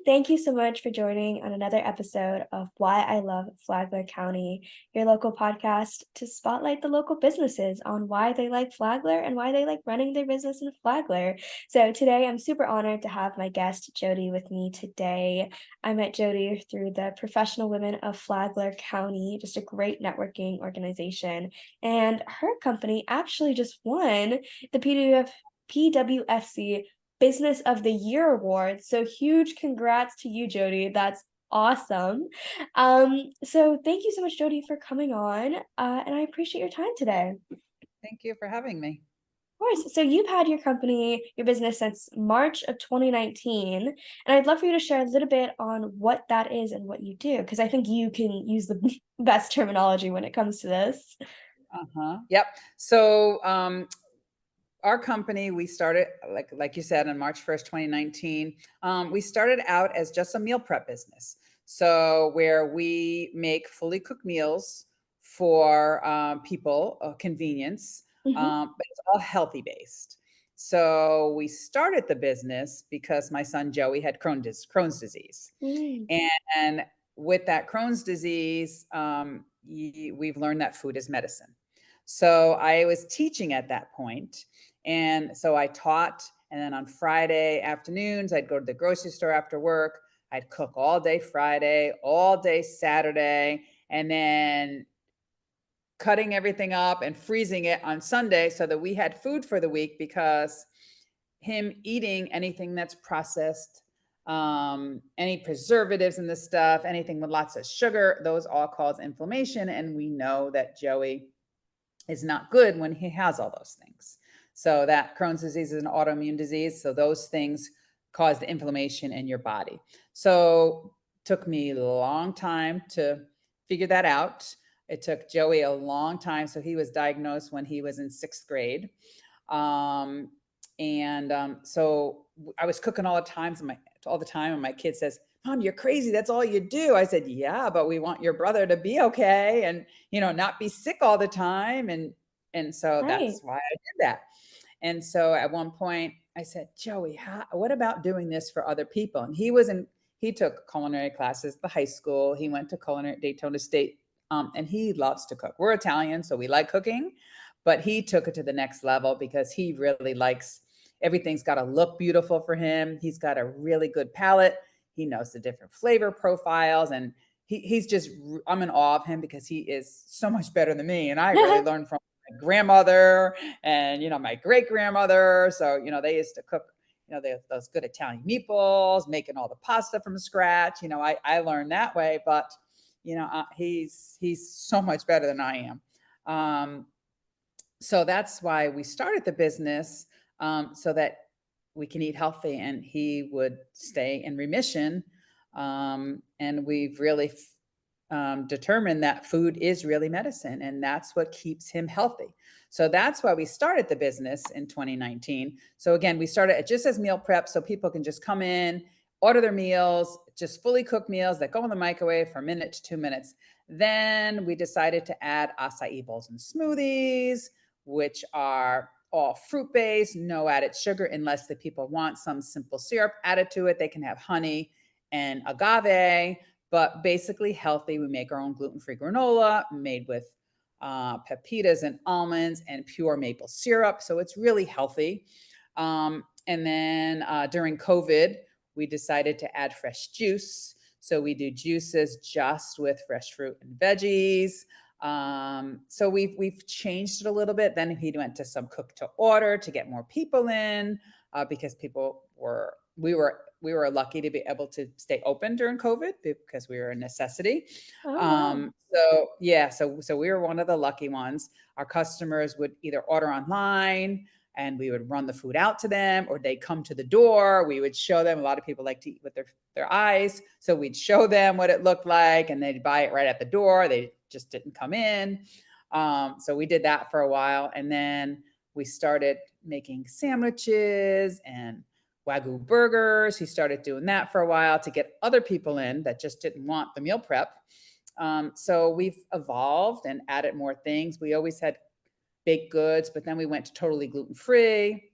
Thank you so much for joining on another episode of Why I Love Flagler County, your local podcast to spotlight the local businesses on why they like Flagler and why they like running their business in Flagler. So today I'm super honored to have my guest Jodee with me today. I met Jodee through the Professional Women of Flagler County, just a great networking organization. And her company actually just won the PWFC Business of the Year award. So huge congrats to you, Jodee. That's awesome. So thank you so much, Jodee, for coming on. And I appreciate your time today. Of Thank you for having me. course. So you've had your company, your business since March of 2019. And I'd love for you to share a little bit on what that is and what you do, because I think you can use the best terminology when it comes to this. Uh-huh. Yep. So our company, we started like you said on March 1st, 2019. We started out as just a meal prep business. So where we make fully cooked meals for people, convenience, Hmm. but it's all healthy based. So we started the business because my son Joey had Crohn's disease. Mm. And with that Crohn's disease, we've learned that food is medicine. So I was teaching at that point, and so I taught. And then on Friday afternoons, I'd go to the grocery store after work. I'd cook all day Friday, all day Saturday, and then cutting everything up and freezing it on Sunday so that we had food for the week because him eating anything that's processed, any preservatives in the stuff, anything with lots of sugar, those all cause inflammation. And we know that Joey is not good when he has all those things. So that Crohn's disease is an autoimmune disease. So those things cause the inflammation in your body. So it took me a long time to figure that out. It took Joey a long time. So he was diagnosed when he was in sixth grade. Um, so I was cooking all the time, and my kid says, "Mom, you're crazy. That's all you do." I said, "Yeah, but we want your brother to be okay and not be sick all the time." And so Right. that's why I did that. And so at one point I said, "Joey, what about doing this for other people?" And he took culinary classes at the high school. He went to culinary at Daytona State, and he loves to cook. We're Italian, so we like cooking, but he took it to the next level because he really likes everything's got to look beautiful for him. He's got a really good palate. He knows the different flavor profiles, and he's just I'm in awe of him because he is so much better than me, and I really learned from my grandmother and my great grandmother. So they used to cook those good Italian meatballs, making all the pasta from scratch. I learned that way, but he's so much better than I am. So that's why we started the business, so that we can eat healthy and he would stay in remission. And we've really determined that food is really medicine, and that's what keeps him healthy. So that's why we started the business in 2019. So again, we started it just as meal prep, so people can just come in, order their meals, just fully cooked meals that go in the microwave for a minute to 2 minutes. Then we decided to add acai bowls and smoothies, which are all fruit based, no added sugar, unless the people want some simple syrup added to it. They can have honey and agave, but basically healthy. We make our own gluten free granola made with pepitas and almonds and pure maple syrup. So it's really healthy. And then during COVID, we decided to add fresh juice. So we do juices just with fresh fruit and veggies. So we've changed it a little bit. Then he went to some cook to order to get more people in, because we were lucky to be able to stay open during COVID because we were a necessity. Oh, wow. So yeah, so we were one of the lucky ones. Our customers would either order online and we would run the food out to them, or they come to the door. We would show them. A lot of people like to eat with their eyes, so we'd show them what it looked like, and they'd buy it right at the door. They just didn't come in. So we did that for a while, and then we started making sandwiches and Wagyu burgers. He started doing that for a while to get other people in that just didn't want the meal prep. So we've evolved and added more things. We always had baked goods, but then we went to totally gluten free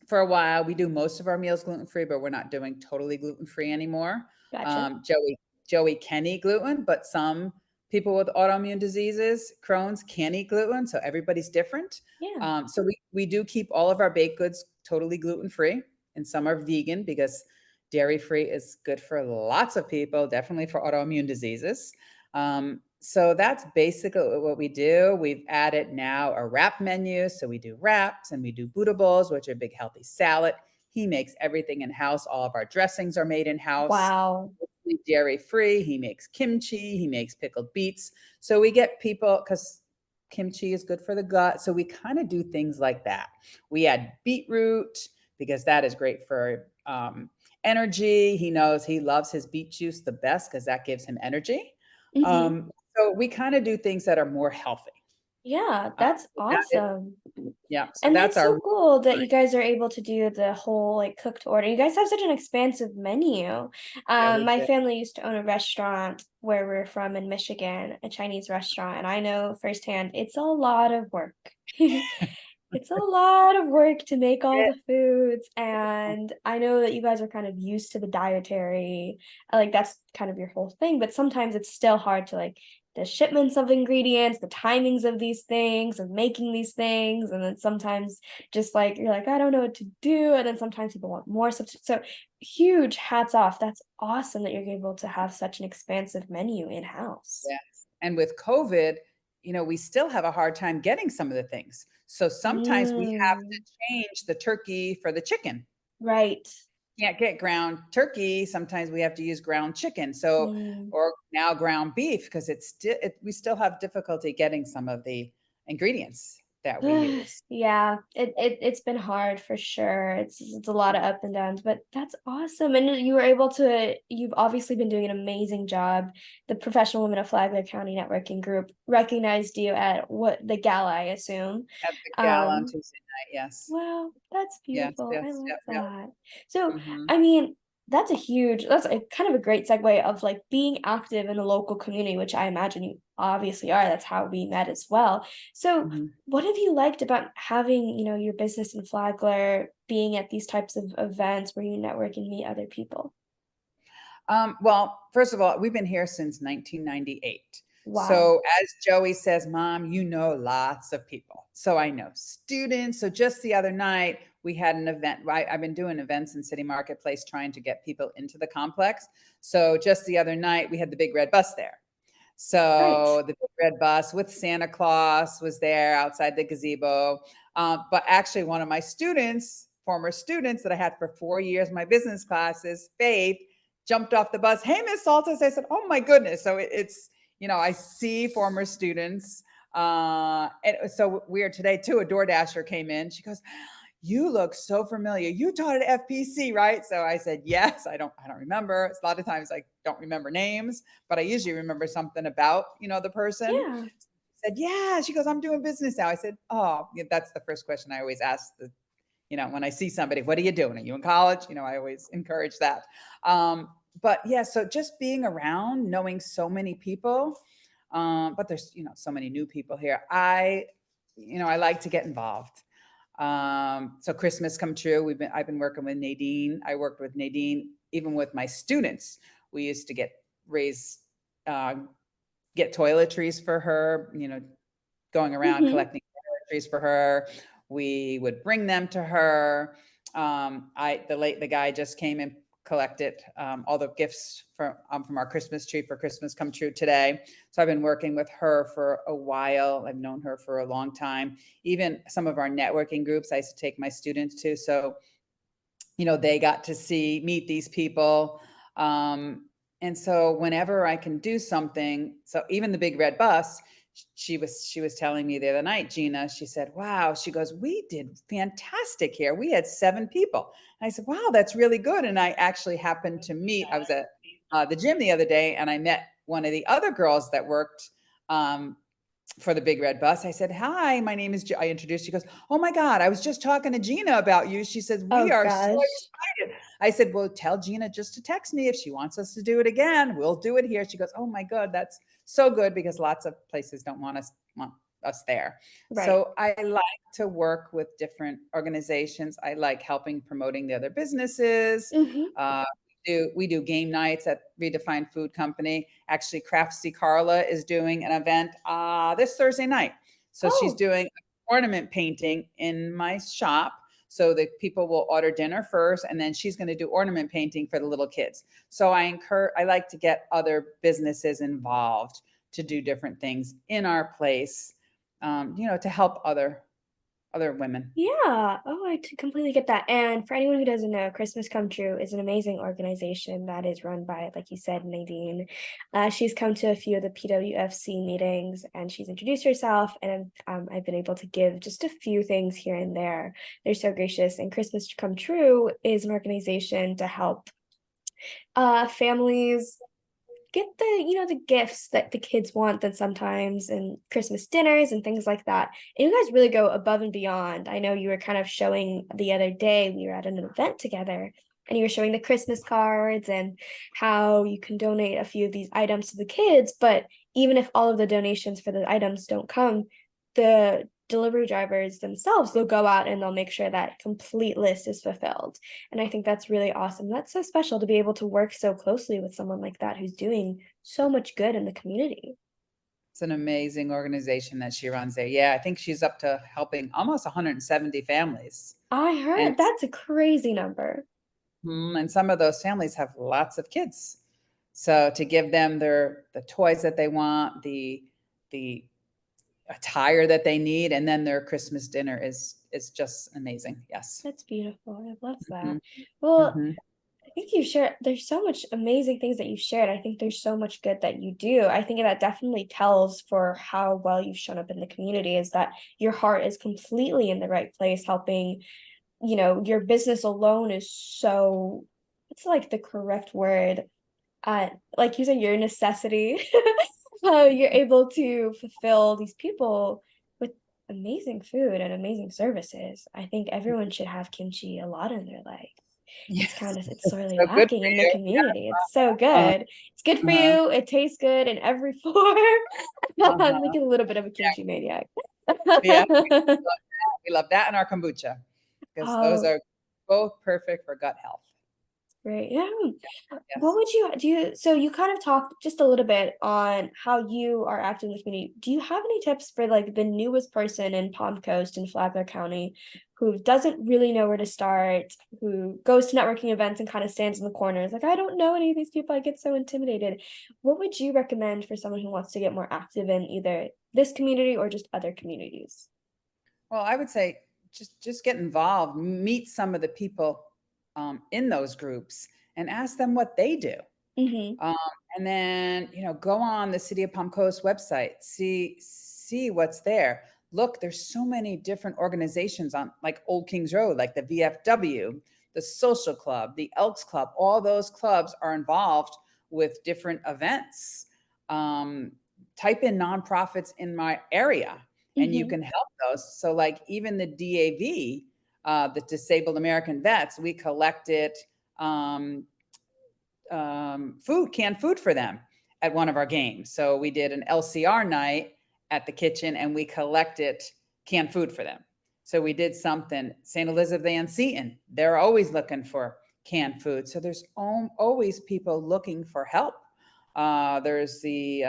for a while. We do most of our meals gluten free, but we're not doing totally gluten free anymore. Gotcha. Joey can eat gluten, but some people with autoimmune diseases, Crohn's, can't eat gluten. So everybody's different. Yeah. So we do keep all of our baked goods totally gluten free, and some are vegan because dairy free is good for lots of people, definitely for autoimmune diseases. So that's basically what we do. We've added now a wrap menu. So we do wraps and we do Buddha bowls, which are a big healthy salad. He makes everything in house. All of our dressings are made in house. Wow. Dairy free. He makes kimchi. He makes pickled beets. So we get people, because kimchi is good for the gut. So we kind of do things like that. We add beetroot because that is great for energy. He knows he loves his beet juice the best because that gives him energy. Mhm. So we kind of do things that are more healthy. Yeah, Um, that's so that is, awesome. yeah, so And that's that's our so cool that you guys are able to do the whole like cooked order. You guys have such an expansive menu. yeah, we My do. family used to own a restaurant where we're from in Michigan, a Chinese restaurant, and I know firsthand it's a lot of work. It's a lot of work to make all Yeah. the foods, and I know that you guys are kind of used to the dietary, like, that's kind of your whole thing, but sometimes it's still hard to, like, the shipments of ingredients, the timings of these things, of making these things, and then sometimes just, like, you're like, "I don't know what to do," and then sometimes people want more so huge hats off, that's awesome that you're able to have such an expansive menu in-house. Yes. And with COVID, we still have a hard time getting some of the things. So sometimes we have Mm, to change the turkey for the chicken. right. Can't get ground turkey. Sometimes we have to use ground chicken. So, Mm. or now ground beef because we still have difficulty getting some of the ingredients that we use. Yeah, it's been hard for sure. It's a lot of up and downs, but that's awesome. And you were able to you've obviously been doing an amazing job. The Professional Women of Flagler County Networking Group recognized you at what the gala, I assume. At the gala on Um, Tuesday night. Yes. Wow, that's Yes. beautiful. I Yes. love Yep. Yep. that. So, Hmm. I mean, that's a kind of a great segue of like being active in the local community, which I imagine you obviously are. That's how we met as well. So, Hmm. what have you liked about having, your business in Flagler, being at these types of events where you network and meet other people? Well, first of all, we've been here since 1998. Wow. So, as Joey says, Mom, you know lots of people. So, I know students. So, just the other night, we had an event. I've been doing events in City Marketplace trying to get people into the complex. So, just the other night, we had the big red bus there. Right. So, the big red bus with Santa Claus was there outside the gazebo. But actually, one of my students, former students that I had for 4 years, my business classes, Faith, jumped off the bus. Hey, Miss Saltis. I said, oh my goodness. So it's, I see former students. And it was so weird today too. A DoorDasher came in. She goes, you look so familiar. You taught at FPC, right? So I said, yes. I don't remember. A lot of times I don't remember names, but I usually remember something about, the person. Yeah. Said, yeah. She goes, I'm doing business now. I said, oh, yeah, that's the first question I always ask when I see somebody, what are you doing? Are you in college? I always encourage that. But yeah, so just being around, knowing so many people, but there's, so many new people here. I like to get involved. So Christmas come true. I've been working with Nadine. I worked with Nadine, even with my students. We used to uh, get toiletries for her, going around Mhm. collecting trees for her. We would bring them to her. The guy just came and collected all the gifts from our Christmas tree for Christmas come true today. So I've been working with her for a while. I've known her for a long time. Even some of our networking groups, I used to take my students to. So they got to meet these people. And so whenever I can do something, so even the big red bus, she was telling me the other night, Gina, she said, wow, she goes, we did fantastic here. We had 7 people. And I said, wow, that's really good. And I actually happened to I was at the gym the other day and I met one of the other girls that worked um, for the big red bus. I said, hi, my name is, I introduced, she goes, oh my God, I was just talking to Gina about you. She says, we Oh are so gosh. excited. I said, well, tell Gina just to text me if she wants us to do it again. We'll do it here. She goes, oh my God, that's so good because lots of places don't want us there. Right. So I like to work with different organizations. I like helping promoting the other businesses. Mhm. Uh, we do game nights at Redefined Food Company. Actually, Craftsy Carla is doing an event this Thursday night. So she's Oh, doing ornament painting in my shop. So that people will order dinner first, and then she's going to do ornament painting for the little kids. So I like to get other businesses involved to do different things in our place, to help other women. yeah. Oh, completely get that. And for anyone who doesn't know, Christmas Come True is an amazing organization that is run by, like you said, Nadine. She's come to a few of the PWFC meetings and she's introduced herself. And I've been able to give just a few things here and there. They're so gracious. And Christmas Come True is an organization to help families get the gifts that the kids want that sometimes and Christmas dinners and things like that. And you guys really go above and beyond. I know you were kind of showing the other day, we were at an event together and you were showing the Christmas cards and how you can donate a few of these items to the kids, but even if all of the donations for the items don't come, the delivery drivers themselves, they'll go out and they'll make sure that complete list is fulfilled. And I think that's really awesome. That's so special to be able to work so closely with someone like that who's doing so much good in the community. It's an amazing organization that she runs there. Yeah, I think she's up to helping almost 170 families. I And heard that's a crazy number. and some of those families have lots of kids. So to give them the toys that they want, the attire that they need, and then their Christmas dinner is just amazing. Yes. That's beautiful. I love that. Mhm. Well, Mhm. I think you share there's so much amazing things that you shared. I think there's so much good that you do. I think that definitely tells for how well you've shown up in the community is that your heart is completely in the right place, helping, your business alone is so it's like the correct word. Like you said, your necessity. How you're able to fulfill these people with amazing food and amazing services. I think everyone should have kimchi a lot in their life. Yes. It's sorely So good lacking for in the you. community. It's so Uh, good. It's good for uh-huh. you. It tastes good in every form. I'm Uh-huh. like a little bit of a kimchi maniac. Yeah, we love that and our kombucha because those Oh, are both perfect for gut health. great. Yeah. What Yes. would you do so you kind of talked just a little bit on how you are active in the community. Do you have any tips for like the newest person in Palm Coast and Flagler County who doesn't really know where to start, who goes to networking events and kind of stands in the corners like I don't know any of these people, I get so intimidated. What would you recommend for someone who wants to get more active in either this community or just other communities? Well, I would say just get involved, meet some of the people in those groups, and ask them what they do. Mhm. Um, and then go on the City of Palm Coast website, see what's there. Look, there's so many different organizations on like Old Kings Road, like the VFW, the Social Club, the Elks Club. All those clubs are involved with different events. Um, Type in nonprofits in my area, and you Mhm. can help those. So, like even the DAV, the Disabled American Vets, we collected um, canned food for them at one of our games. So we did an LCR night at the kitchen and we collected canned food for them. So we did something. St. Elizabeth Ann Seton, they're always looking for canned food. So there's always people looking for help. There's the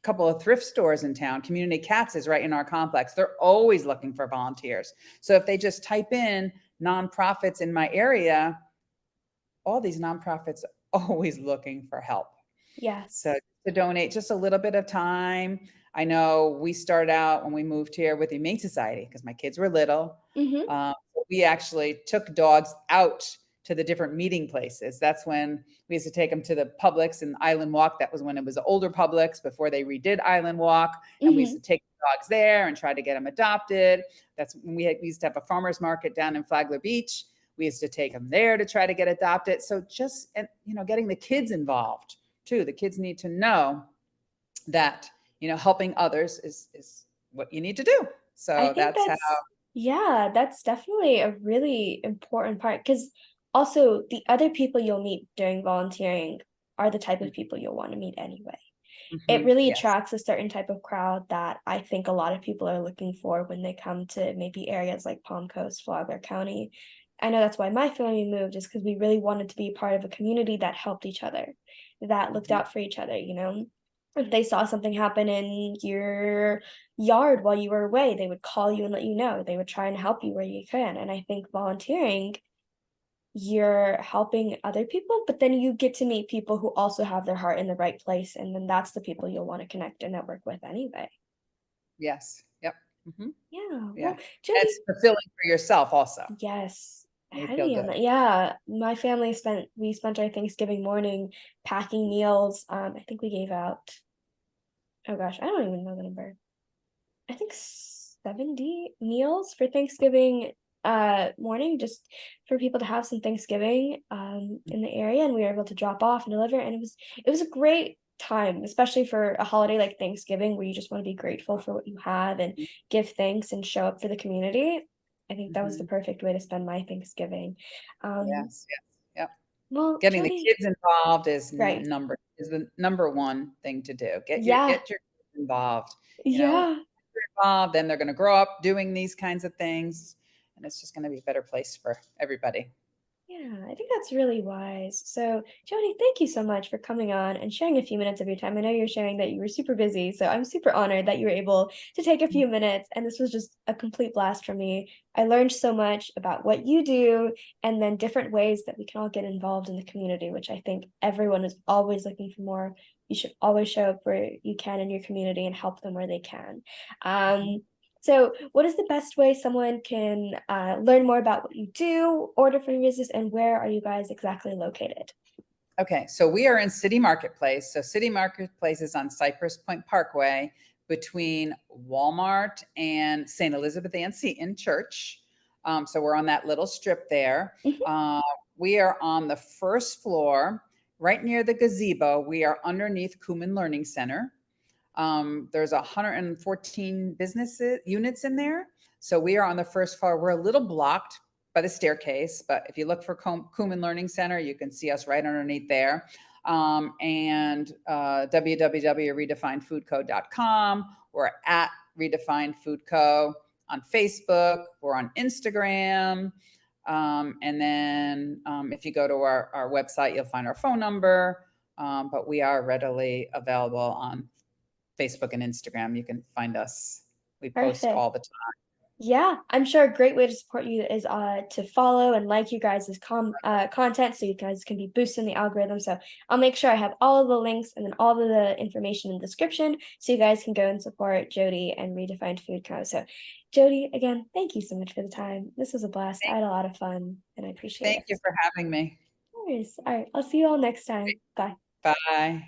couple of thrift stores in town. Community Cats is right in our complex. They're always looking for volunteers. So if they just type in nonprofits in my area, all these nonprofits always looking for help. So Yes. to donate just a little bit of time. I know we started out when we moved here with the Humane Society because my kids were little. Mhm. Um, we actually took dogs out to the different meeting places. That's when we used to take them to the Publix and Island Walk. That was when it was the older Publix before they redid Island Walk. And we used to Mhm. take the dogs there and try to get them adopted. That's when we used to have a farmer's market down in Flagler Beach. We used to take them there to try to get adopted. So just, and getting the kids involved too. The kids need to know that, helping others is what you need to do. I So think that's how. that's yeah, that's definitely a really important part because also the other people you'll meet during volunteering are the type of people you'll want to meet anyway. it Mhm. really Yes. attracts a certain type of crowd that I think a lot of people are looking for when they come to maybe areas like Palm Coast, Flagler County. I know that's why my family moved, is because we really wanted to be part of a community that helped each other, that looked Mhm. out for each other, you know? If they saw something happen in your yard while you were away, they would call you and let you know. They would try and help you where you can. And I think volunteering, you're helping other people, but then you get to meet people who also have their heart in the right place, and then that's the people you'll want to connect and network with anyway. Yes. Yep. Mhm. Yeah. Yeah. Well, Jody, It's fulfilling for yourself also. yes, You feel heavy on good. that. Yeah. My family we spent our Thanksgiving morning packing meals. I think we gave out, oh gosh, I don't even know the number. I think 70 meals for Thanksgiving morning, just for people to have some Thanksgiving in the area, and we were able to drop off and deliver, and it was a great time, especially for a holiday like Thanksgiving where you just want to be grateful for what you have and Mhm. give thanks and show up for the community. I think that was the Mhm. perfect way to spend my Thanksgiving. Um, Yes, yes, yep. well, Getting the Jody, kids involved right. is the number one thing to do. Yeah. Get your kids involved, you know, Yeah. they're involved, then they're gonna grow up doing these kinds of things, and it's just gonna be a better place for everybody. Yeah, I think that's really wise. So, Jody, thank you so much for coming on and sharing a few minutes of your time. I know you're sharing that you were super busy, so I'm super honored that you were able to take a few minutes, and this was just a complete blast for me. I learned so much about what you do and then different ways that we can all get involved in the community, which I think everyone is always looking for more. You should always show up where you can in your community and help them where they can. Mhm. Um, so, what is the best way someone can learn more about what you do, order from your business, and where are you guys exactly located? Okay, so we are in City Marketplace. So City Marketplace is on Cypress Point Parkway between Walmart and St. Elizabeth Ann Seton Church. So we're on that little strip there. Mhm. Uh, we are on the first floor, right near the gazebo. We are underneath Kuman Learning Center. There's 114 business units in there. So we are on the first floor. We're a little blocked by the staircase, but if you look for Kuman Learning Center, you can see us right underneath there. And www.redefinedfoodco.com. We're at Redefined Food Co. on Facebook. We're on Instagram. And then if you go to our website, you'll find our phone number. But we are readily available on Facebook and Instagram. You can find us. We post Perfect. all the time. Yeah, I'm sure a great way to support you is to follow and like you guys' content so you guys can be boosting the algorithm. So I'll make sure I have all of the links and then all of the information in the description so you guys can go and support Jody and Redefined Food Co. So Jody, again, thank you so much for the time. This was a blast. I Thank, had a lot of fun and I appreciate thank it. you for having me. Of course. All right, I'll see you all next time. Bye. Bye.